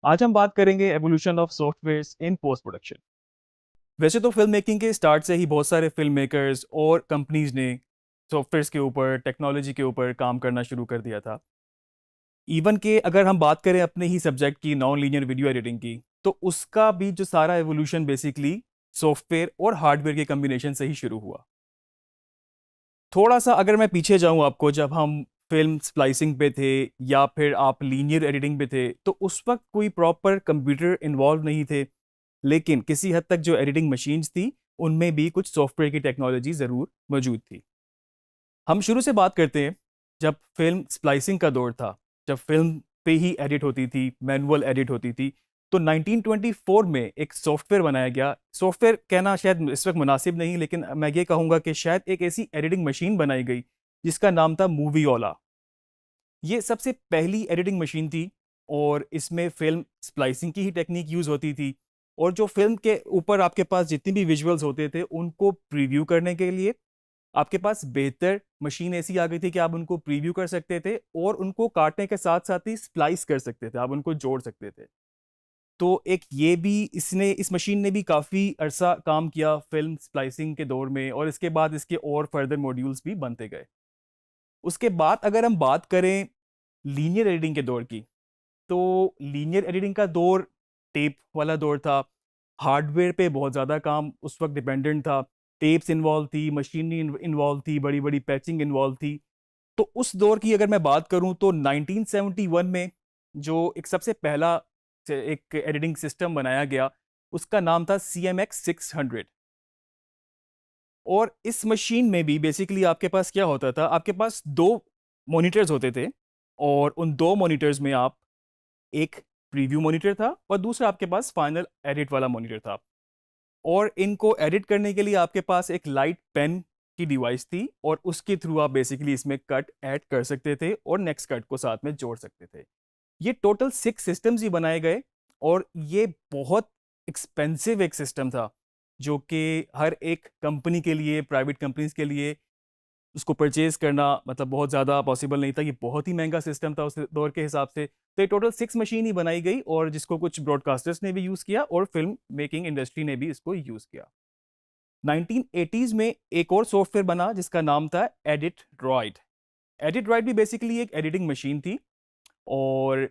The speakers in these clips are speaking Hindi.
आज हम बात करेंगे evolution of softwares in post production. वैसे तो फिल्म मेकिंग के स्टार्ट से ही बहुत सारे फिल्म मेकर्स और कंपनीज ने सॉफ्टवेयर्स के ऊपर, टेक्नोलॉजी के ऊपर काम करना शुरू कर दिया था। इवन के अगर हम बात करें अपने ही सब्जेक्ट की, नॉन लीनियर वीडियो एडिटिंग की, तो उसका भी जो सारा एवोल्यूशन बेसिकली सॉफ्टवेयर और हार्डवेयर के कम्बिनेशन से ही शुरू हुआ। थोड़ा सा अगर मैं पीछे जाऊं आपको, जब हम फिल्म स्प्लाइसिंग पे थे या फिर आप लीनियर एडिटिंग पे थे, तो उस वक्त कोई प्रॉपर कंप्यूटर इन्वॉल्व नहीं थे। लेकिन किसी हद तक जो एडिटिंग मशीन्स थी, उनमें भी कुछ सॉफ्टवेयर की टेक्नोलॉजी ज़रूर मौजूद थी। हम शुरू से बात करते हैं, जब फिल्म स्प्लाइसिंग का दौर था, जब फिल्म पे ही एडिट होती थी, मैनुअल एडिट होती थी, तो 1924 में एक सॉफ्टवेयर बनाया गया। सॉफ्टवेयर कहना शायद इस वक्त मुनासिब नहीं, लेकिन मैं ये कहूँगा कि शायद एक ऐसी एडिटिंग मशीन बनाई गई जिसका नाम था मूवीओला। ये सबसे पहली एडिटिंग मशीन थी और इसमें फिल्म स्प्लाइसिंग की ही टेक्निक यूज़ होती थी। और जो फिल्म के ऊपर आपके पास जितनी भी विजुअल्स होते थे, उनको प्रीव्यू करने के लिए आपके पास बेहतर मशीन ऐसी आ गई थी कि आप उनको प्रीव्यू कर सकते थे और उनको काटने के साथ साथ ही स्प्लाइस कर सकते थे, आप उनको जोड़ सकते थे। तो एक ये भी, इसने इस मशीन ने भी काफ़ी अरसा काम किया फिल्म स्प्लाइसिंग के दौर में, और इसके बाद इसके और फर्दर मॉड्यूल्स भी बनते गए। उसके बाद अगर हम बात करें लीनियर एडिटिंग के दौर की, तो लीनियर एडिटिंग का दौर टेप वाला दौर था। हार्डवेयर पे बहुत ज़्यादा काम उस वक्त डिपेंडेंट था। टेप्स इन्वॉल्व थी, मशीनरी इन्वॉल्व थी, बड़ी बड़ी पैचिंग इन्वॉल्व थी। तो उस दौर की अगर मैं बात करूं, तो 1971 में जो एक सबसे पहला एक एडिटिंग सिस्टम बनाया गया, उसका नाम था CMX 600। और इस मशीन में भी बेसिकली आपके पास क्या होता था, आपके पास दो मॉनिटर्स होते थे, और उन दो मॉनिटर्स में आप, एक प्रीव्यू मॉनिटर था और दूसरा आपके पास फाइनल एडिट वाला मॉनिटर था। और इनको एडिट करने के लिए आपके पास एक लाइट पेन की डिवाइस थी, और उसके थ्रू आप बेसिकली इसमें कट ऐड कर सकते थे और नेक्स्ट कट को साथ में जोड़ सकते थे। ये टोटल 6 सिस्टम्स ही बनाए गए, और ये बहुत एक्सपेंसिव एक सिस्टम था, जो कि हर एक कंपनी के लिए, प्राइवेट कंपनीज के लिए उसको परचेज करना मतलब बहुत ज़्यादा पॉसिबल नहीं था। ये बहुत ही महंगा सिस्टम था उस दौर के हिसाब से। तो ये टोटल 6 मशीन ही बनाई गई, और जिसको कुछ ब्रॉडकास्टर्स ने भी यूज़ किया और फिल्म मेकिंग इंडस्ट्री ने भी इसको यूज़ किया। 1980s में एक और सॉफ्टवेयर बना जिसका नाम था एडिट ड्रॉइड। एडिट ड्रॉइड भी बेसिकली एक एडिटिंग मशीन थी, और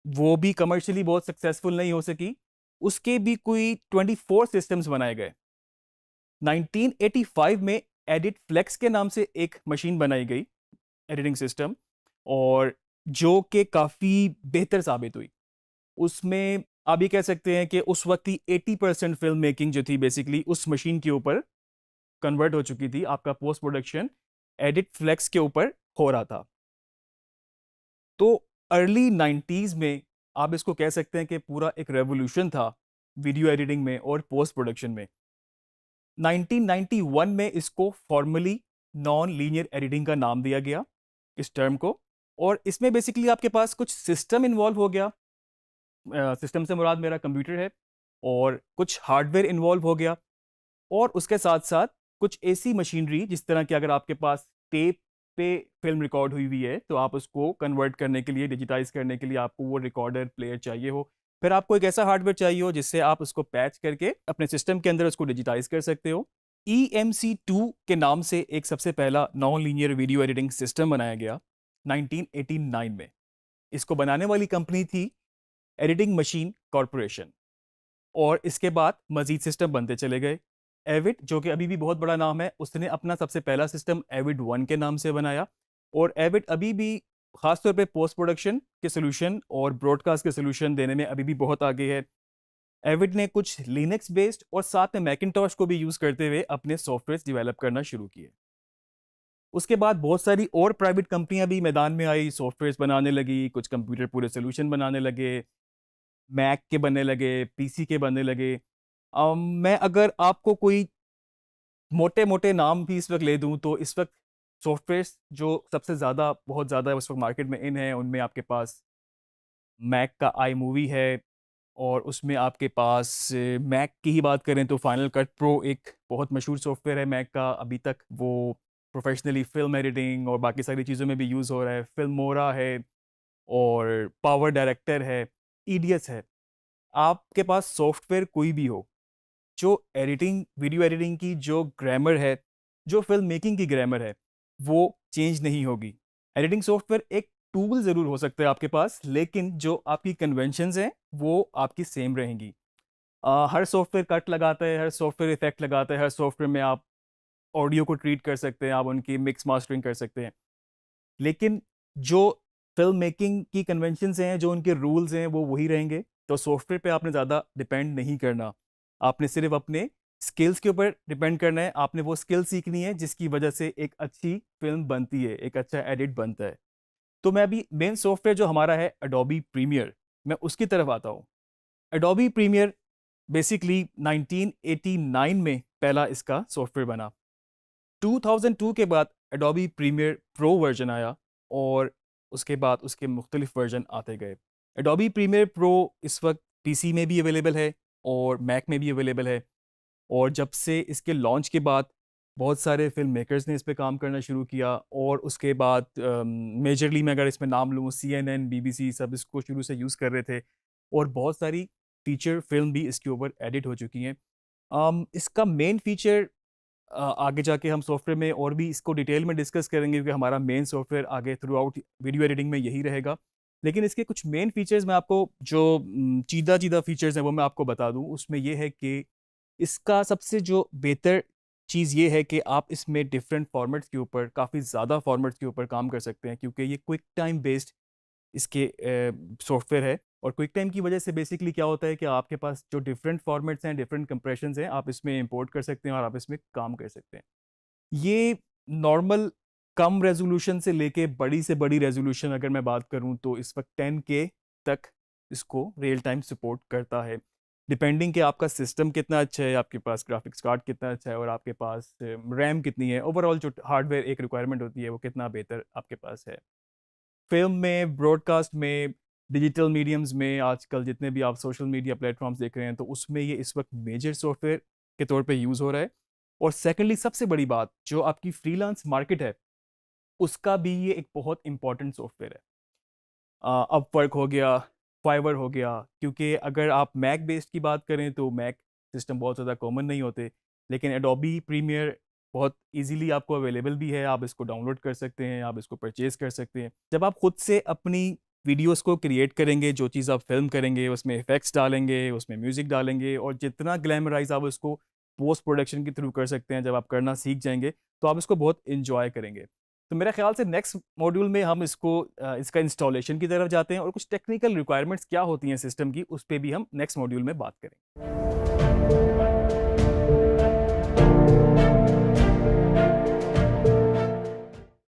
वो भी कमर्शियली बहुत सक्सेसफुल नहीं हो सकी। उसके भी कोई 24 सिस्टम्स बनाए गए। 1985 में एडिट फ्लेक्स के नाम से एक मशीन बनाई गई, एडिटिंग सिस्टम, और जो कि काफ़ी बेहतर साबित हुई। उसमें आप ये कह सकते हैं कि उस वक्त ही 80% फिल्म मेकिंग जो थी बेसिकली उस मशीन के ऊपर कन्वर्ट हो चुकी थी। आपका पोस्ट प्रोडक्शन एडिट फ्लेक्स के ऊपर हो रहा था। तो अर्ली 90s में आप इसको कह सकते हैं कि पूरा एक रेवोल्यूशन था वीडियो एडिटिंग में और पोस्ट प्रोडक्शन में। 1991 में इसको फॉर्मली नॉन लीनियर एडिटिंग का नाम दिया गया, इस टर्म को। और इसमें बेसिकली आपके पास कुछ सिस्टम इन्वॉल्व हो गया। सिस्टम से मुराद मेरा कंप्यूटर है, और कुछ हार्डवेयर इन्वॉल्व हो गया, और उसके साथ साथ कुछ ऐसी मशीनरी, जिस तरह की अगर आपके पास टेप पे फिल्म रिकॉर्ड हुई हुई है, तो आप उसको कन्वर्ट करने के लिए, डिजिटाइज करने के लिए आपको वो रिकॉर्डर प्लेयर चाहिए हो। फिर आपको एक ऐसा हार्डवेयर चाहिए हो जिससे आप उसको पैच करके अपने सिस्टम के अंदर उसको डिजिटाइज कर सकते हो। EMC2 के नाम से एक सबसे पहला non linear video editing system बनाया गया 1989 में। इसको बनाने वाली कंपनी थी एडिटिंग मशीन कॉरपोरेशन। और इसके बाद मजीद सिस्टम बनते चले गए। एविड, जो कि अभी भी बहुत बड़ा नाम है, उसने अपना सबसे पहला सिस्टम एविड 1 के नाम से बनाया। और एविड अभी भी खासतौर पे पोस्ट प्रोडक्शन के सोल्यूशन और ब्रॉडकास्ट के सोल्यूशन देने में अभी भी बहुत आगे है। एविड ने कुछ लिनक्स बेस्ड और साथ में मैकिनटॉश को भी यूज़ करते हुए अपने सॉफ्टवेयर डेवलप करना शुरू किए। उसके बाद बहुत सारी और प्राइवेट कंपनियां भी मैदान में आई, सॉफ्टवेयर बनाने लगी, कुछ कंप्यूटर पूरे सोल्यूशन बनाने लगे, मैक के बनने लगे, पीसी के बनने लगे। मैं अगर आपको कोई मोटे मोटे नाम भी इस वक्त ले दूं, तो इस वक्त सॉफ्टवेयर जो सबसे ज़्यादा, बहुत ज़्यादा उस वक्त मार्केट में इन है, उनमें आपके पास मैक का आई मूवी है, और उसमें आपके पास मैक की ही बात करें तो फाइनल कट प्रो एक बहुत मशहूर सॉफ्टवेयर है मैक का। अभी तक वो प्रोफेशनली फिल्म एडिटिंग और बाकी सारी चीज़ों में भी यूज़ हो रहा है। फिल्मोरा है, और पावर डायरेक्टर है। टीडियस है। आपके पास सॉफ्टवेयर कोई भी हो, जो एडिटिंग वीडियो एडिटिंग की जो ग्रामर है, जो फ़िल्म मेकिंग की ग्रामर है, वो चेंज नहीं होगी। एडिटिंग सॉफ्टवेयर एक टूल ज़रूर हो सकता है आपके पास, लेकिन जो आपकी कन्वेंशंस हैं, वो आपकी सेम रहेंगी। हर सॉफ्टवेयर कट लगाता है, हर सॉफ्टवेयर इफ़ेक्ट लगाता है, हर सॉफ्टवेयर में आप ऑडियो को ट्रीट कर सकते हैं, आप उनकी मिक्स मास्टरिंग कर सकते हैं। लेकिन जो फ़िल्म मेकिंग की कन्वेंशंस हैं, जो उनके रूल्स हैं, वो वही रहेंगे। तो सॉफ्टवेयर पे आपने ज़्यादा डिपेंड नहीं करना। आपने सिर्फ़ अपने स्किल्स के ऊपर डिपेंड करना है। आपने वो स्किल सीखनी है जिसकी वजह से एक अच्छी फ़िल्म बनती है, एक अच्छा एडिट बनता है। तो मैं अभी मेन सॉफ्टवेयर जो हमारा है एडोबी प्रीमियर, मैं उसकी तरफ आता हूँ। एडोबी प्रीमियर बेसिकली 1989 में पहला इसका सॉफ्टवेयर बना। 2002 के बाद एडोबी प्रीमियर प्रो वर्जन आया और उसके बाद उसके मुख्तलिफ वर्जन आते गए। एडोबी प्रीमियर प्रो इस वक्त पीसी में भी अवेलेबल है और मैक में भी अवेलेबल है। और जब से इसके लॉन्च के बाद बहुत सारे फिल्म मेकर्स ने इस पे काम करना शुरू किया और उसके बाद मेजरली मैं अगर इसमें नाम लूँ, CNN, BBC सब इसको शुरू से यूज़ कर रहे थे और बहुत सारी फीचर फिल्म भी इसके ऊपर एडिट हो चुकी हैं। इसका मेन फीचर आगे जाके हम सॉफ्टवेयर में और भी इसको डिटेल में डिस्कस करेंगे, क्योंकि हमारा मेन सॉफ्टवेयर आगे थ्रू आउट वीडियो एडिटिंग में यही रहेगा। लेकिन इसके कुछ मेन फीचर्स मैं आपको जो चीदा-चीदा फीचर्स हैं वो मैं आपको बता दूँ। उसमें ये है कि इसका सबसे जो बेहतर चीज़ ये है कि आप इसमें डिफरेंट फॉर्मेट्स के ऊपर, काफ़ी ज़्यादा फॉर्मेट्स के ऊपर काम कर सकते हैं, क्योंकि ये क्विक टाइम बेस्ड इसके सॉफ्टवेयर है। और क्विक टाइम की वजह से बेसिकली क्या होता है कि आपके पास जो डिफरेंट फॉर्मेट्स हैं, डिफरेंट कंप्रेशंस हैं, आप इसमें इंपोर्ट कर सकते हैं और आप इसमें काम कर सकते हैं। ये नॉर्मल कम रेज़ोल्यूशन से लेके बड़ी से बड़ी रेज़ोल्यूशन अगर मैं बात करूँ तो इस वक़्त 10K तक इसको रियल टाइम सपोर्ट करता है। डिपेंडिंग कि आपका सिस्टम कितना अच्छा है, आपके पास ग्राफिक्स कार्ड कितना अच्छा है और आपके पास रैम कितनी है, ओवरऑल जो हार्डवेयर एक रिक्वायरमेंट होती है वो कितना बेहतर आपके पास है। फ़िल्म में, ब्रॉडकास्ट में, डिजिटल मीडियम्स में आजकल जितने भी आप सोशल मीडिया प्लेटफ़ॉर्म्स देख रहे हैं, तो उसमें ये इस वक़्त मेजर सॉफ्टवेयर के तौर पे यूज़ हो रहा है। और सेकंडली सबसे बड़ी बात, जो आपकी फ्रीलांस मार्केट है, उसका भी ये एक बहुत इम्पोर्टेंट सॉफ्टवेयर है। अपवर्क हो गया, फाइवर हो गया, क्योंकि अगर आप मैक बेस्ड की बात करें तो मैक सिस्टम बहुत ज़्यादा कॉमन नहीं होते, लेकिन एडोबी प्रीमियर बहुत ईज़िली आपको अवेलेबल भी है, आप इसको डाउनलोड कर सकते हैं, आप इसको परचेज़ कर सकते हैं। जब आप खुद से अपनी वीडियोज़ को क्रिएट करेंगे, जो चीज़ आप फ़िल्म करेंगे, उसमें इफ़ेक्ट्स डालेंगे, उसमें म्यूज़िक डालेंगे और जितना ग्लैमराइज़ आप इसको पोस्ट प्रोडक्शन के थ्रू कर सकते हैं, जब आप करना सीख जाएँगे, तो आप इसको बहुत एन्जॉय करेंगे। तो मेरा ख़्याल से नेक्स्ट मॉड्यूल में हम इसका इंस्टॉलेशन की तरफ जाते हैं और कुछ टेक्निकल रिक्वायरमेंट्स क्या होती हैं सिस्टम की, उस पे भी हम नेक्स्ट मॉड्यूल में बात करें।